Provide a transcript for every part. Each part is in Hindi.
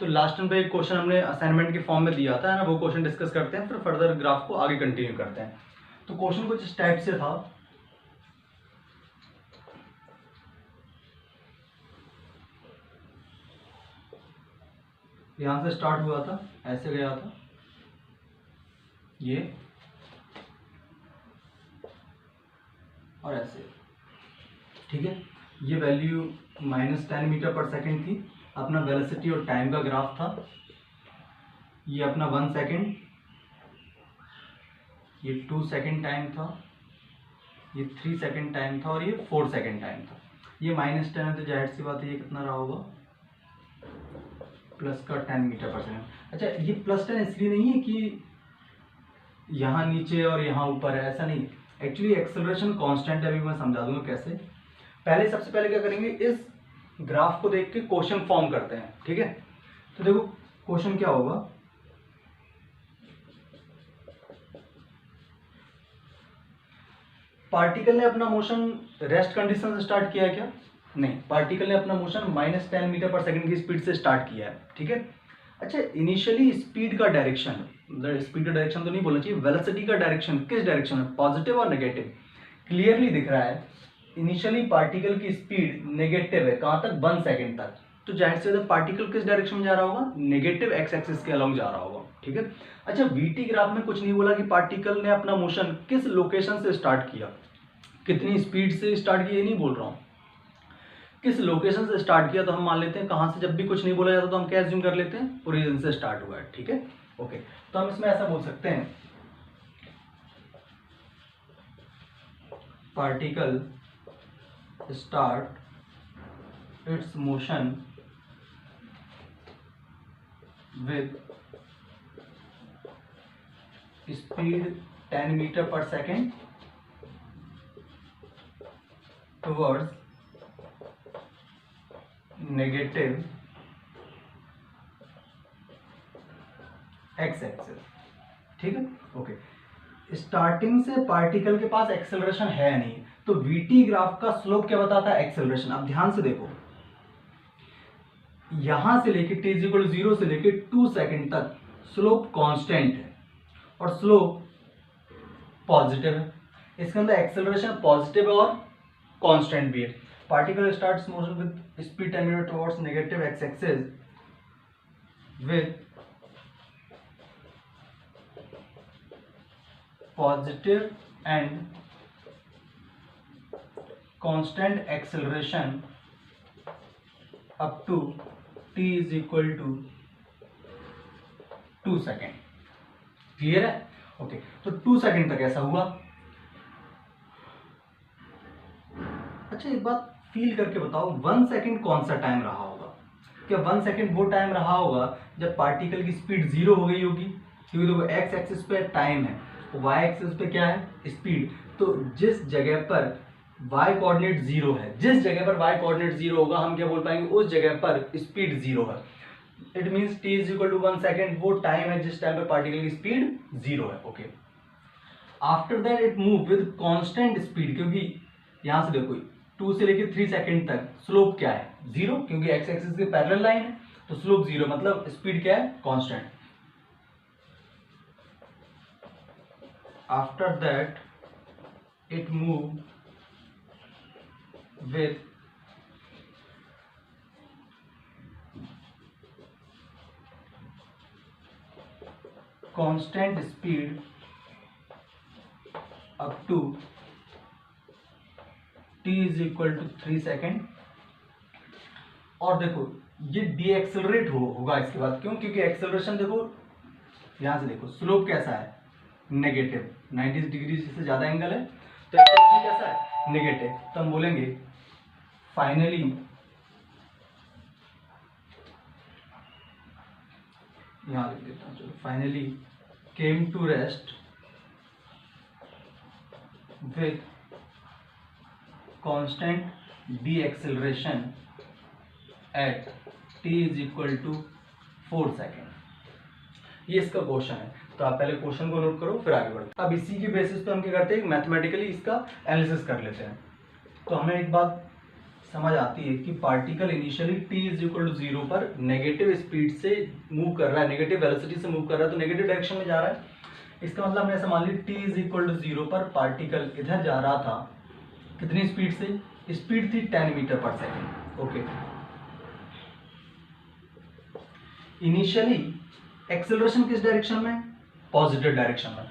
तो लास्ट टाइम पे एक क्वेश्चन हमने असाइनमेंट के फॉर्म में दिया था ना, वो क्वेश्चन डिस्कस करते हैं, फिर फर्दर ग्राफ को आगे कंटिन्यू करते हैं। तो क्वेश्चन कुछ इस टाइप से था, यहां से स्टार्ट हुआ था, ऐसे गया था ये, और ऐसे, ठीक है। ये वैल्यू -10 मीटर पर सेकेंड थी, अपना वेलोसिटी और टाइम का ग्राफ था। ये अपना 1 सेकेंड, ये 2 सेकेंड टाइम था, ये 3 सेकेंड टाइम था, और ये 4 सेकेंड टाइम था। ये -10 है तो जाहिर सी बात है ये कितना रहा होगा, प्लस का 10 मीटर पर सेकेंड। अच्छा, ये +10 इसलिए नहीं है कि यहाँ नीचे और यहाँ ऊपर है, ऐसा नहीं। एक्चुअली एक्सेलरेशन कांस्टेंट है, अभी मैं समझा दूंगा कैसे। सबसे पहले क्या करेंगे, इस ग्राफ को देख के क्वेश्चन फॉर्म करते हैं, ठीक है। तो देखो क्वेश्चन क्या होगा, पार्टिकल ने अपना मोशन रेस्ट कंडीशन से स्टार्ट किया है क्या? नहीं, पार्टिकल ने अपना मोशन -10 मीटर पर सेकंड की स्पीड से स्टार्ट किया है, ठीक है। अच्छा, इनिशियली स्पीड का डायरेक्शन, स्पीड का डायरेक्शन तो नहीं बोलना चाहिए, वेलोसिटी का डायरेक्शन किस डायरेक्शन में, पॉजिटिव और नेगेटिव, क्लियरली दिख रहा है। इनिशियली पार्टिकल की स्पीड नेगेटिव है, कहां तक, 1 सेकेंड तक। तो जाहिर से पार्टिकल किस डायरेक्शन में जा रहा होगा, नेगेटिव एक्स एक्सिस के अलोंग जा रहा होगा, ठीक है। अच्छा, वीटी ग्राफ में कुछ नहीं बोला कि पार्टिकल ने अपना मोशन किस लोकेशन से स्टार्ट किया, कितनी स्पीड से स्टार्ट किया, ये नहीं बोल रहा हूं, किस लोकेशन से स्टार्ट किया। तो हम मान लेते हैं कहां से, जब भी कुछ नहीं बोला जाता तो हम क्या एज्यूम कर लेते हैं, ओरिजिन से स्टार्ट हुआ है, ठीक है। ओके, तो हम इसमें ऐसा बोल सकते हैं, particle start its motion with speed 10 metre per second towards negative x axis, ठीक है। ओके, स्टार्टिंग से पार्टिकल के पास एक्सेलरेशन है नहीं, तो वीटी ग्राफ का स्लोप क्या बताता है, एक्सेलरेशन। अब ध्यान से देखो, यहां से लेके t = 0 से लेके 2 सेकेंड तक स्लोप कांस्टेंट है और स्लोप पॉजिटिव है। इसके अंदर एक्सेलरेशन पॉजिटिव है और कांस्टेंट भी है। Particle starts motion with speed 10 metre towards negative x axis with positive and constant acceleration up to t = 2 second. Clear है? ओके, तो 2 सेकेंड तक ऐसा हुआ। अच्छा, एक बात फील करके बताओ, 1 सेकेंड कौन सा टाइम रहा होगा? क्या 1 सेकेंड वो टाइम रहा होगा जब पार्टिकल की स्पीड 0 हो गई होगी? क्योंकि देखो एक्स एक्सिस पे टाइम है, वाई एक्सिस पे क्या है, स्पीड। तो जिस जगह पर वाई कोऑर्डिनेट 0 है, जिस जगह पर वाई कोऑर्डिनेट 0 होगा, हम क्या बोल पाएंगे, उस जगह पर स्पीड 0 है। इट मींस t = 1 सेकेंड वो टाइम है जिस टाइम पर पार्टिकल की स्पीड 0 है। Okay, after that it move with constant speed, क्योंकि यहां से देखो 2 से लेकर 3 सेकेंड तक स्लोप क्या है, 0, क्योंकि एक्स एक्सिस के पैरेलल लाइन है, तो स्लोप 0, मतलब स्पीड क्या है, constant. After that it moved with constant speed up to t = 3 second. और देखो ये डीएक्सेलरेट होगा इसके बाद, क्यों, क्योंकि एक्सेलरेशन देखो यहां से देखो स्लोप कैसा है, नेगेटिव, 90 डिग्री से ज्यादा एंगल है, तो एक्सेलरेशन कैसा है, नेगेटिव। तो हम बोलेंगे फाइनली यहां लिख देता हूं, चलो, finally came to rest with constant deceleration at t = 4 second. ये इसका क्वेश्चन है, तो आप पहले क्वेश्चन को नोट करो फिर आगे बढ़ो। अब इसी के बेसिस पे हम क्या करते हैं, मैथमेटिकली इसका एनालिसिस कर लेते हैं। तो हमें एक बात समझ आती है कि particle initially t is equal to 0 पर नेगेटिव स्पीड से मूव कर रहा है, नेगेटिव वेलोसिटी से मूव कर रहा है, तो नेगेटिव डायरेक्शन में जा रहा है। इसका मतलब हमने ऐसा मान ली t इज इक्वल टू 0 पर पार्टिकल इधर जा रहा था, कितनी स्पीड से? स्पीड थी 10 metre per second. Okay, initially acceleration किस डायरेक्शन में? पॉजिटिव डायरेक्शन में।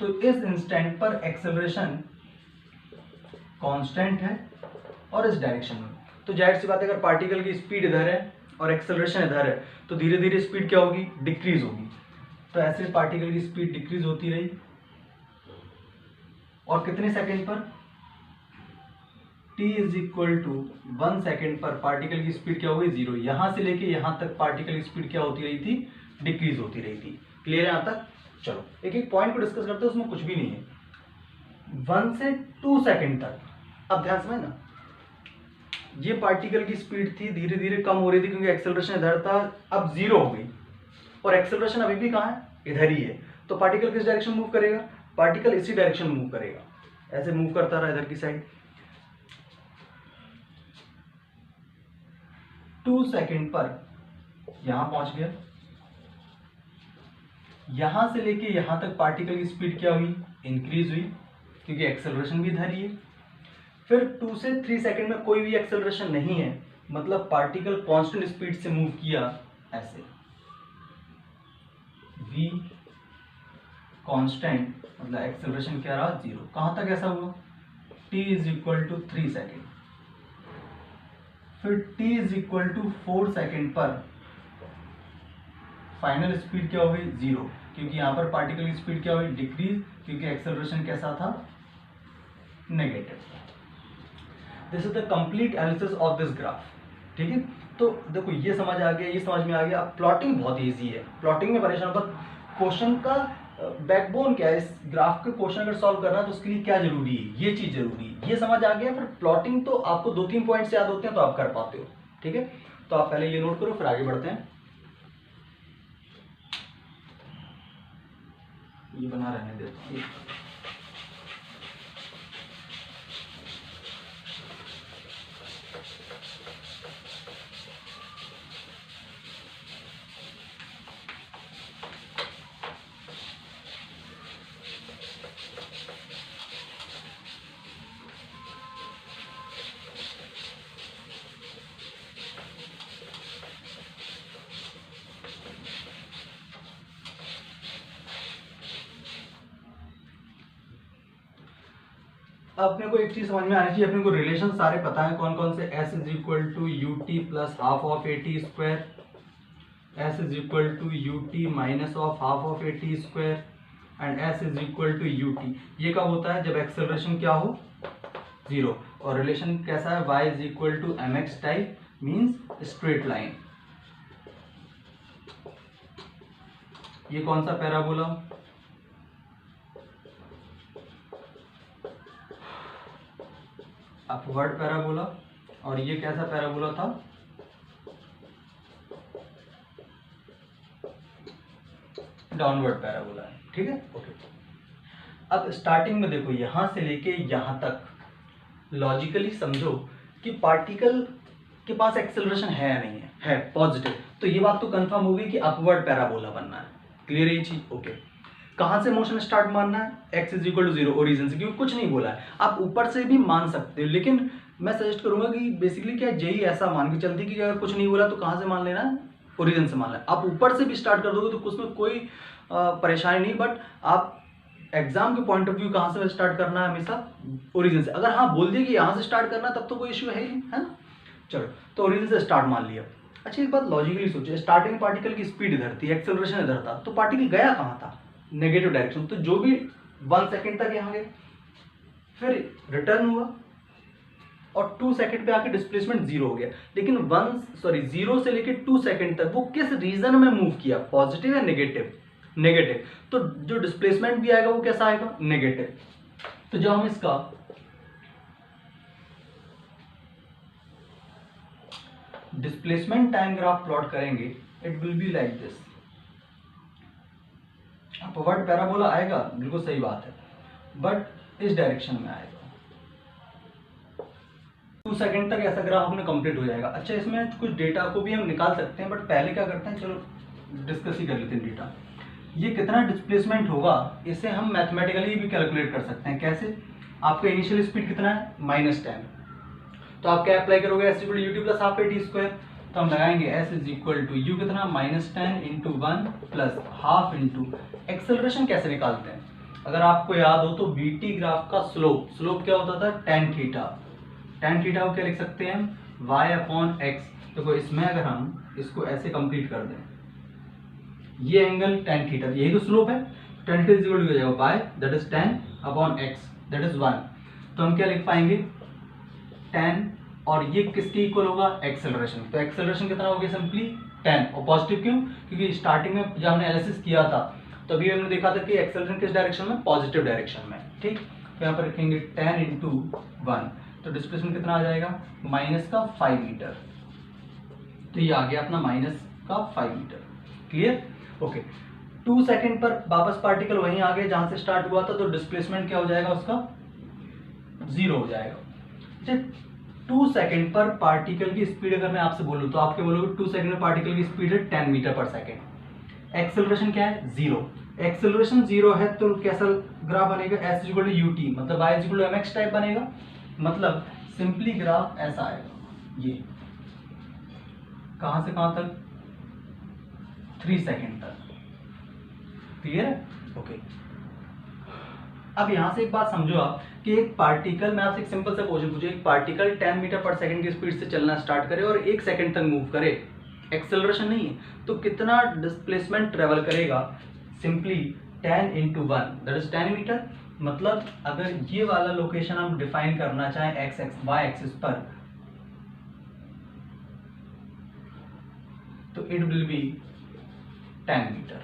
तो इस इंस्टेंट पर एक्सेलरेशन कांस्टेंट है और इस डायरेक्शन में, तो जाहिर सी बात है अगर पार्टिकल की स्पीड इधर है और एक्सेलरेशन इधर है तो धीरे धीरे स्पीड क्या होगी? डिक्रीज होगी। तो ऐसे पार्टिकल की स्पीड डिक्रीज होती रही और कितने सेकंड पर? t is equal to 1 second पर पार्टिकल की स्पीड क्या होगी? 0। यहां से लेके यहां तक पार्टिकल की स्पीड क्या होती रही थी? डिक्रीज होती रही थी। क्लियर है यहां तक? चलो एक एक पॉइंट को डिस्कस करते हैं, उसमें कुछ भी नहीं है। 1 से 2 सेकेंड तक, अब ध्यान समझना, ये पार्टिकल की स्पीड थी धीरे धीरे कम हो रही थी क्योंकि एक्सेलरेशन इधर था, अब 0 हो गई और एक्सेलरेशन अभी भी कहाँ है? इधर ही है। तो पार्टिकल किस डायरेक्शन मूव करेगा? पार्टिकल इसी डायरेक्शन मूव करेगा, ऐसे मूव करता रहा इधर की साइड। 2 सेकेंड पर यहां पहुंच गया, यहां से लेके यहां तक पार्टिकल की स्पीड क्या हुई? इंक्रीज हुई क्योंकि एक्सेलरेशन भी इधर ही है। फिर 2 से 3 सेकेंड में कोई भी एक्सेलरेशन नहीं है, मतलब पार्टिकल कांस्टेंट स्पीड से मूव किया ऐसे, v कांस्टेंट, मतलब एक्सेलरेशन क्या रहा? 0। कहां तक ऐसा हुआ? t is equal to 3 second. फिर t is equal to 4 second पर फाइनल स्पीड क्या हो गई? 0, क्योंकि यहां पर पार्टिकल की स्पीड क्या हुई? डिक्रीज, क्योंकि एक्सेलरेशन कैसा था? Negative. This is the complete analysis of this graph. ठीक है, तो देखो ये समझ आ गया, ये समझ में आ गया। अब प्लॉटिंग बहुत इजी है, प्लॉटिंग में परेशान मत। क्वेश्चन का बैकबोन क्या है? इस ग्राफ के क्वेश्चन अगर सॉल्व करना है तो उसके लिए क्या जरूरी है? ये चीज जरूरी है, ये समझ आ गया। फिर प्लॉटिंग तो आपको 2-3 पॉइंट्स याद होते हैं तो आप कर पाते हो। ठीक है, तो आप पहले ये नोट करो, फिर आगे बढ़ते हैं। ये बना रहने देते हैं। अपने को एक चीज समझ में आनी चाहिए, अपने को रिलेशन सारे पता है कौन कौन से। s is equal to U T plus half of A T square, s is equal to U T minus of half of A T square and s is equal to U T. ये कब होता है? जब एक्सेलरेशन क्या हो? 0। और रिलेशन कैसा है? y is equal to M X type, means straight line. ये कौन सा पैराबोला? Upward parabola. और ये कैसा पैराबोला था? डाउनवर्ड पैराबोला है। ठीक है, ओके। अब स्टार्टिंग में देखो, यहां से लेके यहां तक लॉजिकली समझो कि पार्टिकल के पास एक्सेलरेशन है या नहीं है? है, पॉजिटिव। तो ये बात तो कंफर्म होगी कि अपवर्ड पैराबोला बनना है। क्लियर है ये चीज? ओके। कहां से मोशन स्टार्ट मानना है? x is equal to 0, origin से, क्योंकि कुछ नहीं बोला है। आप ऊपर से भी मान सकते हो, लेकिन मैं सजेस्ट करूंगा कि बेसिकली क्या जेई ऐसा मान के चलती कि अगर कुछ नहीं बोला तो कहां से मान लेना है? ओरिजिन से मान लेना। आप ऊपर से भी स्टार्ट कर दोगे तो उसमें कोई परेशानी नहीं, बट आप एग्जाम के पॉइंट ऑफ व्यू कहां से स्टार्ट करना है? हमेशा ओरिजिन से। अगर हाँ बोल दिए कि यहां से स्टार्ट करना तब तो कोई इश्यू है ही, है ना? चलो, तो ओरिजिन से स्टार्ट मान लिया। अच्छा, एक बात लॉजिकली सोचिए, स्टार्टिंग पार्टिकल की स्पीड इधर थी, एक्सेलरेशन इधर था, तो पार्टिकल गया कहां था? Negative direction. तो जो भी 1 सेकेंड तक यहाँ गए, फिर रिटर्न हुआ और 2 सेकेंड पे आके डिस्प्लेसमेंट 0 हो गया। लेकिन 0 से लेके 2 सेकेंड तक वो किस रीजन में मूव किया? पॉजिटिव या नेगेटिव? नेगेटिव। तो जो डिस्प्लेसमेंट भी आएगा वो कैसा आएगा? नेगेटिव। तो जब हम इसका डिस्प्लेसमेंट टाइम ग्राफ प्लॉट करेंगे, it will be like this. Upward parabola आएगा, बिल्कुल सही बात है, बट इस डायरेक्शन में आएगा। 2 सेकंड तक ऐसा ग्राफ अपने कंप्लीट हो जाएगा। अच्छा, इसमें कुछ डेटा को भी हम निकाल सकते हैं, बट पहले क्या करते हैं, चलो डिस्कस ही कर लेते हैं डेटा। ये कितना डिस्प्लेसमेंट होगा इसे हम मैथमेटिकली भी कैलकुलेट कर सकते हैं। कैसे? आपका इनिशियल स्पीड कितना है? -10। तो आप क्या अप्लाई करोगे? s equal to u plus half a t square. तो हम लगाएंगे s is equal to u कितना? -10 into 1 plus half into acceleration. कैसे निकालते हैं? अगर आपको याद हो तो bt ग्राफ का स्लोप क्या होता था? tan theta. tan थीटा को क्या लिख सकते हैं? y upon x। देखो इसमें अगर हम इसको ऐसे कंप्लीट कर दें, ये एंगल tan थीटा, यही तो स्लोप है। tan theta is equal to हो जाएगा y that is tan upon x that is 1। तो हम क्या लिख पाएंगे? tan, और ये किसके इक्वल होगा? एक्सेलरेशन। तो एक्सेलरेशन कितना हो गया? सिंपली 10। और पॉजिटिव क्यों? क्योंकि स्टार्टिंग में जब हमने एनालिसिस किया था तभी हमने देखा था कि एक्सेलरेशन किस डायरेक्शन में? पॉजिटिव डायरेक्शन में। ठीक, तो यहाँ पर रखेंगे 10 इंटू 1, तो डिस्प्लेसमेंट कितना आ जाएगा? -5 मीटर। तो ये आ गया अपना -5 मीटर। क्लियर? ओके। 2 सेकंड पर वापस पार्टिकल वहीं आ गया जहां से स्टार्ट हुआ था, तो डिस्प्लेसमेंट क्या हो जाएगा उसका? 0 हो जाएगा। 2 सेकंड पर पार्टिकल की स्पीड अगर मैं आपसे बोलूं तो आप क्या बोलोगे? 2 सेकंड में पार्टिकल की स्पीड है 10 मीटर पर सेकंड। एक्सेलरेशन क्या है? 0। एक्सेलरेशन 0 है तो कैसा ग्राफ बनेगा? s इक्वल टू ut, मतलब y equal to mx type बनेगा। मतलब सिंपली ग्राफ ऐसा आएगा, ये कहां से कहां तक? 3 सेकंड तक। क्लियर है? ओके। अब यहां से एक बात समझो आप कि एक पार्टिकल, मैं आपसे एक सिंपल सा क्वेश्चन पूछूं, एक पार्टिकल 10 मीटर पर सेकंड की स्पीड से चलना स्टार्ट करे और 1 सेकंड तक मूव करे, एक्सेलरेशन नहीं है, तो कितना डिस्प्लेसमेंट ट्रेवल करेगा? Simply 10 into 1 that is 10 metre. मतलब अगर ये वाला लोकेशन हम डिफाइन करना चाहें एक्स वाई एक्सिस पर, तो it will be 10 metre.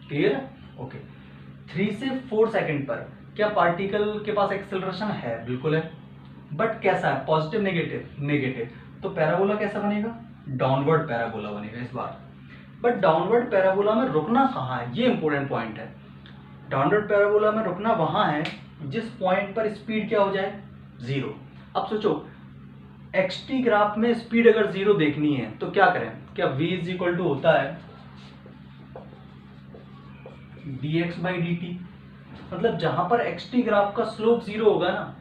Clear है? ओके। 3 से 4 सेकंड पर क्या पार्टिकल के पास एक्सेलरेशन है? बिल्कुल है, बट कैसा है? Positive negative? नेगेटिव। तो पैराबोला कैसा बनेगा? डाउनवर्ड पैराबोला बनेगा इस बार। बट डाउनवर्ड पैराबोला में रुकना कहाँ है? ये इंपॉर्टेंट पॉइंट है। डाउनवर्ड पैराबोला में रुकना वहां है जिस पॉइंट पर स्पीड क्या हो जाए? 0। अब सोचो xt ग्राफ में स्पीड अगर 0 देखनी है तो क्या करें? क्या v इज इक्वल टू होता है dx/dt। मतलब जहां पर xt ग्राफ का स्लोप 0 होगा ना,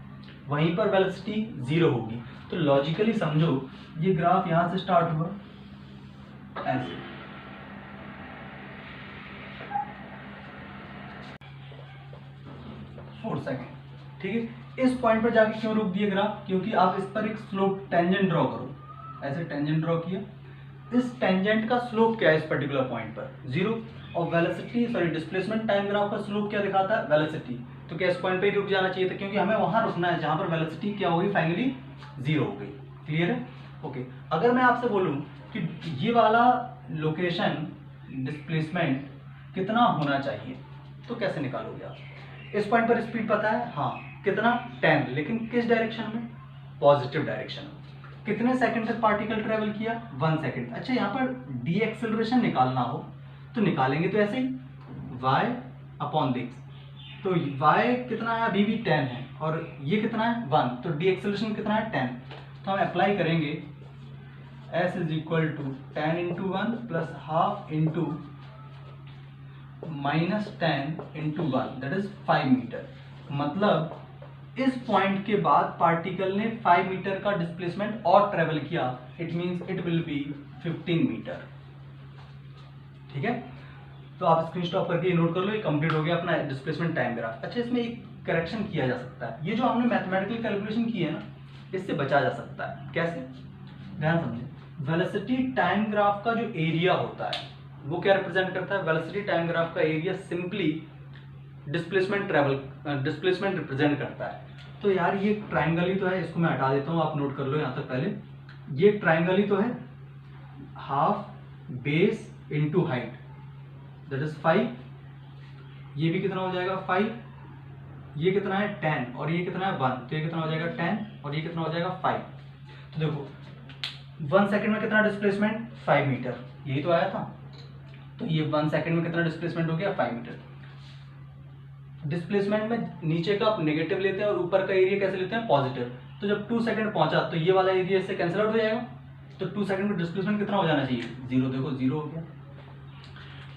वहीं पर वेलोसिटी 0 होगी। तो लॉजिकली समझो ये ग्राफ यहां से स्टार्ट हुआ ऐसे, ठीक है। इस पॉइंट पर जाके क्यों रोक दिया ग्राफ? क्योंकि आप इस पर एक स्लोप टेंजेंट ड्रॉ करो, ऐसे टेंजेंट ड्रॉ किया। इस टेंजेंट का स्लोप क्या है इस पर्टिकुलर पॉइंट पर? 0। और velocity sorry displacement time graph का स्लोप क्या दिखाता है? वेलोसिटी। तो क्या इस पॉइंट पे ही रुक जाना चाहिए था? क्योंकि हमें वहां रुकना है जहां पर वेलोसिटी क्या होगी? फाइनली 0 हो गई। क्लियर है? ओके। अगर मैं आपसे बोलूं कि ये वाला लोकेशन डिस्प्लेसमेंट कितना होना चाहिए, तो कैसे निकालोगे आप? इस पॉइंट पर स्पीड पता है? हाँ, कितना? 10, लेकिन किस डायरेक्शन में? पॉजिटिव डायरेक्शन में। कितने सेकंड तक पार्टिकल ट्रेवल किया? 1 सेकंड। अच्छा, यहाँ पर डी एक्सेलरेशन निकालना हो तो निकालेंगे तो ऐसे ही y अपॉन दिक्स। तो y कितना है? अभी भी 10 है, और ये कितना है? 1। तो डी एक्सेलरेशन कितना है? 10। तो हम अप्लाई करेंगे s is equal to 10 into 1 plus half into -10 into 1 that is 5 metre. मतलब इस पॉइंट के बाद पार्टिकल ने 5 मीटर का डिस्प्लेसमेंट और ट्रेवल किया। It means it will be 15 metre. ठीक है, तो आप स्क्रीन स्टॉप करके नोट कर लो, ये कंप्लीट हो गया अपना डिस्प्लेसमेंट टाइम ग्राफ। अच्छा, इसमें एक करेक्शन किया जा सकता है। ये जो हमने मैथमेटिकल कैलकुलेशन की है ना, इससे बचा जा सकता है। कैसे? ध्यान समझें। वेलोसिटी टाइम ग्राफ का जो एरिया होता है वो क्या रिप्रेजेंट करता है? वेलोसिटी टाइम ग्राफ का एरिया सिंपली डिस्प्लेसमेंट रिप्रेजेंट करता है। तो यार ये ट्राइंगल ही तो है, इसको मैं हटा देता हूँ, आप नोट कर लो यहाँ तक पहले। ये ट्राइंगल ही तो है, half base into height that is 5। ये भी कितना हो जाएगा? 5। ये कितना है? 10। और ये कितना है? 1। तो ये कितना हो जाएगा? 10। और ये कितना हो जाएगा? 5। तो देखो 1 सेकंड में कितना डिस्प्लेसमेंट? 5 मीटर। यही तो आया था। तो ये 1 सेकंड में कितना डिस्प्लेसमेंट हो गया? 5 मीटर। डिस्प्लेसमेंट में नीचे का आप नेगेटिव लेते हैं और ऊपर का एरिया कैसे लेते हैं? पॉजिटिव। तो जब 2 सेकंड पहुंचा तो ये वाला एरिया इससे कैंसिल आउट हो जाएगा, तो 2 सेकंड में डिस्प्लेसमेंट कितना हो जाना चाहिए, 0। देखो 0 हो गया।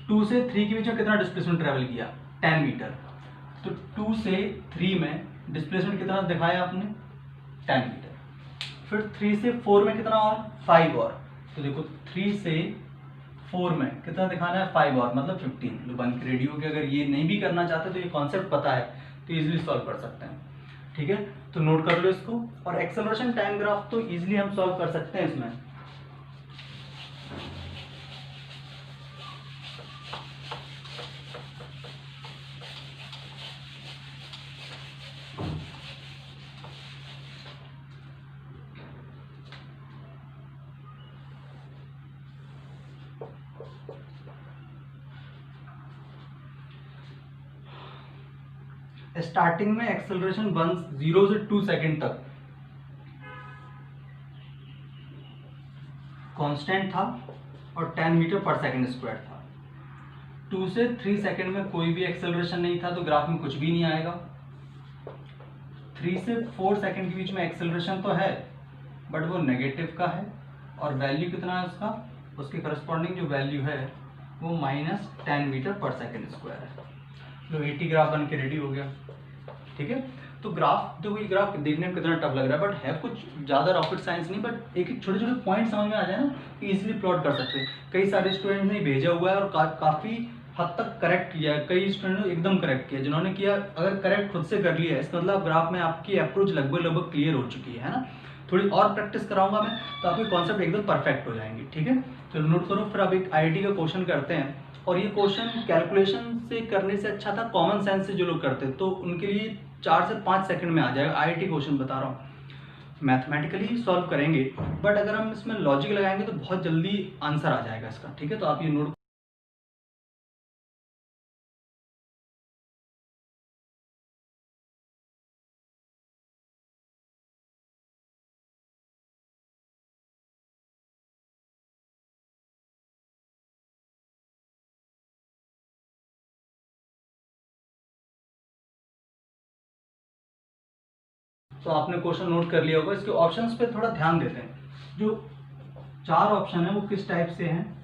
2 से 3 के बीच में कितना डिस्प्लेसमेंट ट्रेवल किया, 10 मीटर। तो 2 से 3 में डिस्प्लेसमेंट कितना दिखाया आपने, 10 मीटर। फिर 3 से 4 में कितना और, 5 और। तो देखो 3 से 4 में कितना दिखाना है, 5 और, मतलब 15। जो बन के रेडी हो गया। अगर ये नहीं भी करना चाहते तो ये कॉन्सेप्ट पता है तो इजीली सॉल्व कर सकते हैं। ठीक है, तो नोट कर लो इसको। और एक्सेलरेशन टाइम ग्राफ तो इजीली हम सॉल्व कर सकते हैं इसमें। स्टार्टिंग में एक्सेलरेशन 0 से 2 सेकंड तक कांस्टेंट था और 10 मीटर पर सेकंड स्क्वायर था। 2 से 3 सेकंड में कोई भी एक्सेलरेशन नहीं था तो ग्राफ में कुछ भी नहीं आएगा। 3 से 4 सेकंड के बीच में एक्सेलरेशन तो है बट वो नेगेटिव का है, और वैल्यू कितना है उसका, उसके करस्पॉन्डिंग जो वैल्यू है वो -10 मीटर पर सेकंड स्क्वायर है। तो 80 ग्राफ बन के रेडी हो गया। ठीक है, तो ग्राफ देखो, ये ग्राफ देखने में कितना टफ लग रहा है बट है कुछ ज़्यादा रॉकेट साइंस नहीं, बट एक एक छोटे छोटे पॉइंट समझ में आ जाए ना तो इजीली प्लॉट कर सकते हैं। कई सारे स्टूडेंट ने भेजा हुआ है और काफ़ी हद तक करेक्ट किया है, कई स्टूडेंट ने एकदम करेक्ट किया। जिन्होंने किया, अगर करेक्ट खुद से कर लिया है इसका मतलब ग्राफ में आपकी अप्रोच लगभग क्लियर हो चुकी है ना। थोड़ी और प्रैक्टिस कराऊंगा मैं तो आपके कॉन्सेप्ट एकदम परफेक्ट हो जाएंगे। ठीक है, चलो नोट करो। फिर अब एक IIT का क्वेश्चन करते हैं, और ये क्वेश्चन कैलकुलेशन से करने से अच्छा था कॉमन सेंस से जो लोग करते हैं तो उनके लिए 4 से 5 सेकंड में आ जाएगा। IIT क्वेश्चन बता रहा हूँ, मैथमेटिकली सॉल्व करेंगे बट अगर हम इसमें लॉजिक लगाएंगे तो बहुत जल्दी आंसर आ जाएगा इसका। ठीक है, तो आप ये नोट। तो आपने क्वेश्चन नोट कर लिया होगा। इसके ऑप्शंस पे थोड़ा ध्यान देते हैं। जो 4 ऑप्शन है वो किस टाइप से हैं,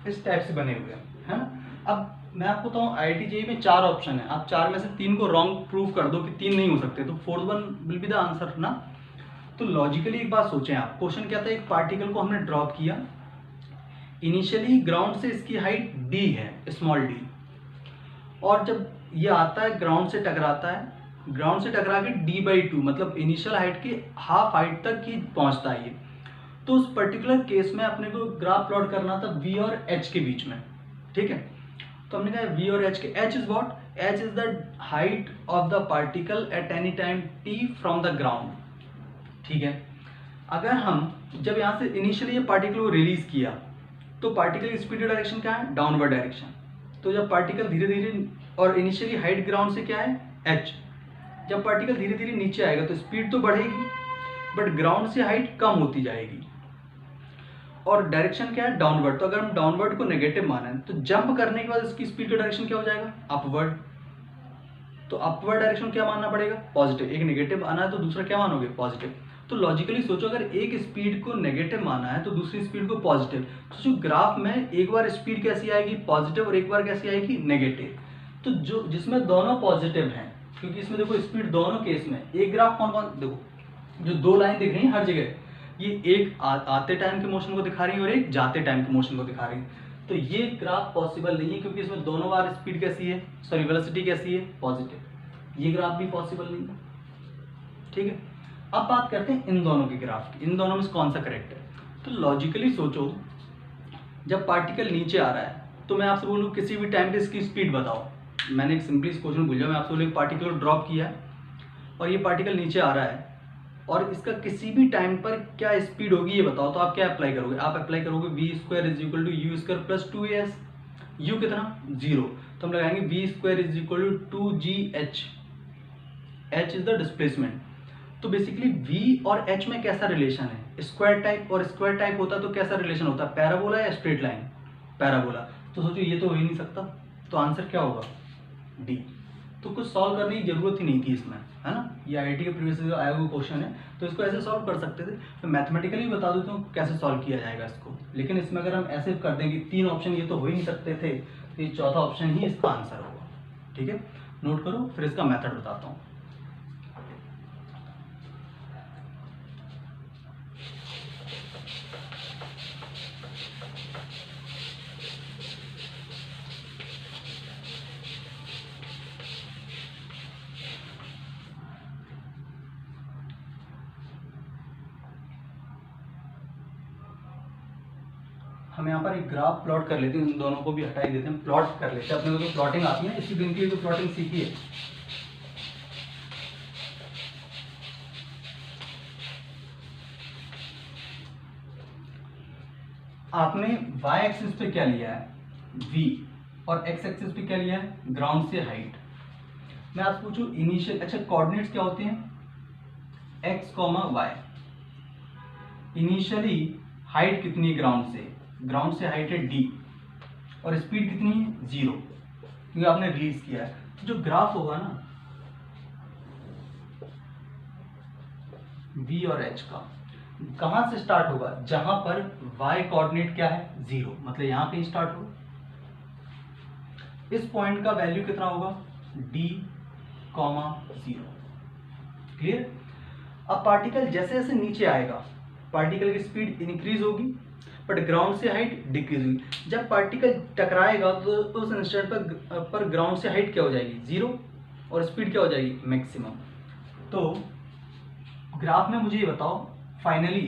इस टाइप से बने हुए हैं ना। अब मैं आपको बताऊं IIT JEE में 4 ऑप्शन है, आप 4 में से 3 को रॉन्ग प्रूव कर दो कि 3 नहीं हो सकते तो 4th one will be the answer ना। तो लॉजिकली एक बात सोचें आप, क्वेश्चन क्या था, एक पार्टिकल को हमने ड्रॉप किया, इनिशियली ग्राउंड से इसकी हाइट d है, स्मॉल d, और जब ये आता है ग्राउंड से टकराता है, ग्राउंड से टकरा के d/2 मतलब इनिशियल हाइट की हाफ हाइट तक ही पहुंचता है ये। तो उस पर्टिकुलर केस में अपने को ग्राफ प्लॉट करना था v और h के बीच में। ठीक है, तो हमने कहा v और h के, h is what, h is the height of the particle at any time t from the ground. ठीक है, अगर हम जब यहाँ से इनिशियली ये पार्टिकल को रिलीज किया तो पार्टिकल स्पीड डायरेक्शन क्या है, डाउनवर्ड डायरेक्शन। तो जब पार्टिकल धीरे धीरे, और इनिशियली हाइट ग्राउंड से क्या है h, जब पार्टिकल धीरे धीरे नीचे आएगा तो स्पीड तो बढ़ेगी बट ग्राउंड से हाइट कम होती जाएगी, और डायरेक्शन क्या है, डाउनवर्ड। तो अगर हम डाउनवर्ड को नेगेटिव माने तो जंप करने के बाद इसकी स्पीड का डायरेक्शन क्या हो जाएगा, अपवर्ड। तो अपवर्ड डायरेक्शन क्या मानना पड़ेगा, पॉजिटिव। एक नेगेटिव आना है तो दूसरा क्या मानोगे, पॉजिटिव। तो लॉजिकली सोचो, अगर एक स्पीड को नेगेटिव माना है तो दूसरी स्पीड को पॉजिटिव, तो जो ग्राफ में एक बार स्पीड कैसी आएगी, पॉजिटिव, और एक बार कैसी आएगी, नेगेटिव। तो जो जिसमें दोनों पॉजिटिव हैं, क्योंकि इसमें देखो स्पीड दोनों केस में, एक ग्राफ कौन कौन, देखो जो 2 लाइन दिख रही है हर जगह, ये एक आते टाइम के मोशन को दिखा रही है और एक जाते टाइम के मोशन को दिखा रही है। तो ये ग्राफ पॉसिबल नहीं है क्योंकि इसमें दोनों बार स्पीड कैसी है, सॉरी वेलोसिटी कैसी है, पॉजिटिव। ये ग्राफ भी पॉसिबल नहीं है। ठीक है, अब बात करते हैं इन दोनों के ग्राफ की, इन दोनों में से कौन सा करेक्ट है। तो लॉजिकली सोचो, जब पार्टिकल नीचे आ रहा है तो मैं आपसे बोलूँ किसी भी टाइम पे इसकी स्पीड बताओ, मैंने एक सिंपली क्वेश्चन पूछा, मैं आपसे बोलूँ एक पार्टिकल को ड्रॉप किया है और ये पार्टिकल नीचे आ रहा है और इसका किसी भी टाइम पर क्या स्पीड होगी ये बताओ, तो आप क्या अप्लाई करोगे, आप अप्लाई करोगे v square is equal to U square plus 2as, u कितना 0, तो हम लगाएंगे v square is equal to 2gh, h is the displacement. तो बेसिकली v और h में कैसा रिलेशन है, स्क्वायर टाइप, और स्क्वायर टाइप होता तो कैसा रिलेशन होता, पैराबोला या स्ट्रेट लाइन, पैराबोला। तो सोचो ये तो हो ही नहीं सकता, तो आंसर क्या होगा डी। तो कुछ सॉल्व करने की जरूरत ही नहीं थी इसमें, है ना, ये आईआईटी के प्रीवियस आया हुआ क्वेश्चन है, तो इसको ऐसे सॉल्व कर सकते थे। तो मैथमेटिकली बता देता हूँ कैसे सॉल्व किया जाएगा इसको, लेकिन इसमें अगर हम ऐसे कर देंगे 3 ऑप्शन ये तो हो ही नहीं सकते थे, तो ये चौथा ऑप्शन ही इसका आंसर होगा। ठीक है, नोट करो, फिर इसका मेथड बताता हूँ। हम यहाँ पर एक ग्राफ प्लॉट कर लेते हैं, इन दोनों को भी हटा ही देते हैं, प्लॉट कर लेते हैं, अपने को तो प्लॉटिंग आती है, इसी दिन की तो प्लॉटिंग सीखी है। आपने y एक्सिस पे क्या लिया है v और x एक्सिस पे क्या लिया है ग्राउंड से हाइट। मैं आपसे पूछूं इनिशियल, अच्छा कोऑर्डिनेट्स क्या होते हैं x, y। इनिशियली हाइट कितनी है ग्राउंड से हाइट है d और स्पीड कितनी है 0, क्योंकि आपने रिलीज किया है। तो जो ग्राफ होगा ना v और h का, कहां से स्टार्ट होगा, जहां पर y कोऑर्डिनेट क्या है 0, मतलब यहां पे स्टार्ट होगा। इस पॉइंट का वैल्यू कितना होगा d, 0। क्लियर। अब पार्टिकल जैसे जैसे नीचे आएगा पार्टिकल की स्पीड इंक्रीज होगी, बट ग्राउंड से हाइट डिक्रीज होगी। जब पार्टिकल टकराएगा तो उस इंस्टेंट पर ग्राउंड से हाइट क्या हो जाएगी 0 और स्पीड क्या हो जाएगी मैक्सिमम। तो ग्राफ में मुझे ये बताओ फाइनली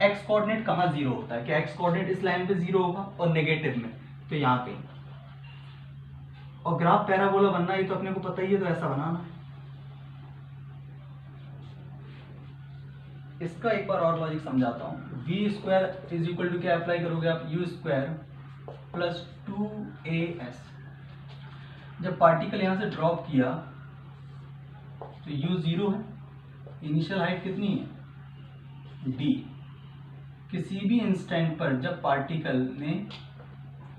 x कोऑर्डिनेट कहाँ 0 होता है, क्या x कोऑर्डिनेट इस लाइन पे 0 होगा और नेगेटिव में तो यहाँ पे, और ग्राफ पैराबोला बनना ये तो अपने को पता ही है, तो ऐसा बनाना है। इसका एक बार और लॉजिक समझाता हूँ। v square is equal to क्या अप्लाई करोगे आप, u स्क्वायर प्लस 2as। जब पार्टिकल यहाँ से ड्रॉप किया तो u 0 है, इनिशियल हाइट कितनी है d। किसी भी इंस्टेंट पर जब पार्टिकल ने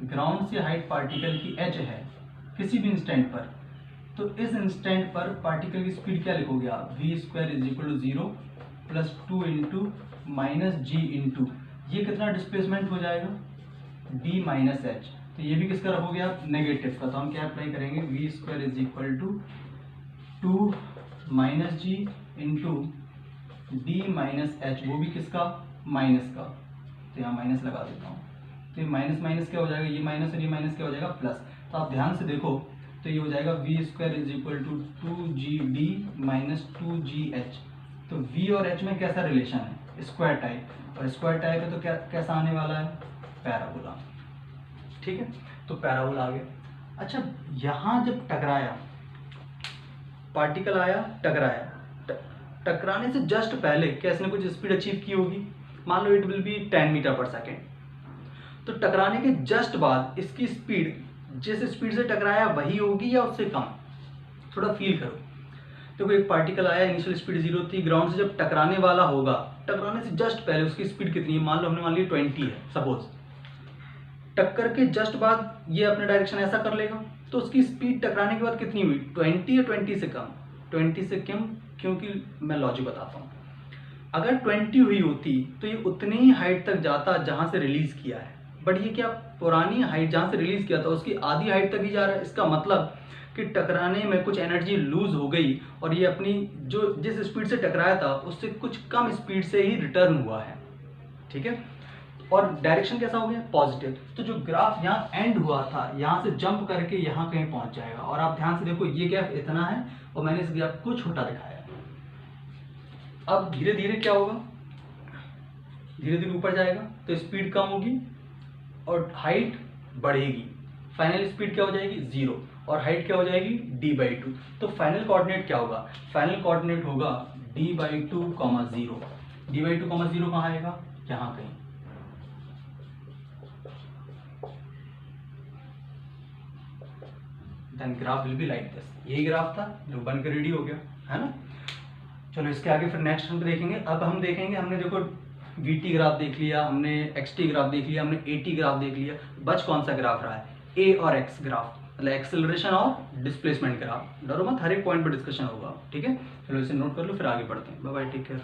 ग्राउंड से हाइट पार्टिकल की h है किसी भी इंस्टेंट पर, तो इस इंस्टेंट पर पार्टिकल की स्पीड क्या लिखोगे आप, v square is equal to 0 plus 2 into minus G into, ये कितना डिस्प्लेसमेंट हो जाएगा d माइनस एच। तो ये भी किसका रखोगे आप नेगेटिव का, तो हम क्या अप्लाई करेंगे v square is equal to 2 minus G into d minus H, वो भी किसका माइनस का, तो यहाँ माइनस लगा देता हूँ। तो ये माइनस माइनस क्या हो जाएगा, ये माइनस और ये माइनस क्या हो जाएगा प्लस। तो आप ध्यान से देखो तो ये हो जाएगा v square is equal to 2gd minus 2gh। तो v और h में कैसा रिलेशन है स्क्वायर टाइप, और स्क्वायर टाइप है तो क्या कैसा आने वाला है पैराबोला। ठीक है, तो पैराबोला आ गया। अच्छा यहाँ जब टकराया पार्टिकल आया टकराया, टकराने से जस्ट पहले क्या इसने कुछ स्पीड अचीव की होगी, मान लो it will be 10 metre per second. तो टकराने के जस्ट बाद इसकी स्पीड जिस स्पीड से टकराया वही होगी या उससे कम, थोड़ा फील करो। देखो एक पार्टिकल आया, इनिशियल स्पीड 0 थी, ग्राउंड से जब टकराने वाला होगा, टकराने से जस्ट पहले उसकी स्पीड कितनी है, मान लो हमने मान लिया 20 है सपोज। टक्कर के जस्ट बाद ये अपने डायरेक्शन ऐसा कर लेगा, तो उसकी स्पीड टकराने के बाद कितनी हुई 20 या 20 से कम, 20 से कम, क्योंकि मैं लॉजिक बताता हूँ। अगर 20 हुई होती तो ये उतनी ही हाइट तक जाता जहाँ से रिलीज किया है, बट ये क्या पुरानी हाइट जहाँ से रिलीज किया था उसकी आधी हाइट तक ही जा रहा है। इसका मतलब कि टकराने में कुछ एनर्जी लूज हो गई और ये अपनी जो जिस स्पीड से टकराया था उससे कुछ कम स्पीड से ही रिटर्न हुआ है। ठीक है, और डायरेक्शन कैसा हो गया पॉजिटिव। तो जो ग्राफ यहाँ एंड हुआ था यहाँ से जंप करके यहाँ कहीं पहुँच जाएगा। और आप ध्यान से देखो ये ग्राफ इतना है और मैंने इस ग्राफ को छोटा दिखाया है। अब धीरे धीरे क्या होगा, धीरे धीरे ऊपर जाएगा तो स्पीड कम होगी और हाइट बढ़ेगी। फाइनल स्पीड क्या हो जाएगी 0 और हाइट क्या हो जाएगी d/2। तो फाइनल कोऑर्डिनेट क्या होगा, फाइनल कोऑर्डिनेट होगा d/2, 0। d/2, 0 कहाँ आएगा, यहाँ कहीं। Then graph will be like this. यही ग्राफ था जो बन के रेडी हो गया, है ना। चलो इसके आगे फिर नेक्स्ट हम देखेंगे। अब हम देखेंगे, हमने देखो VT ग्राफ देख लिया, हमने XT ग्राफ देख लिया, हमने AT ग्राफ देख लिया, बच कौन सा ग्राफ रहा है, A और X ग्राफ, मतलब एक्सेलरेशन और डिस्प्लेसमेंट ग्राफ। डरो मत, हर एक पॉइंट पर डिस्कशन होगा, ठीक है। चलो इसे नोट कर लो, फिर आगे बढ़ते हैं। Bye bye, take care.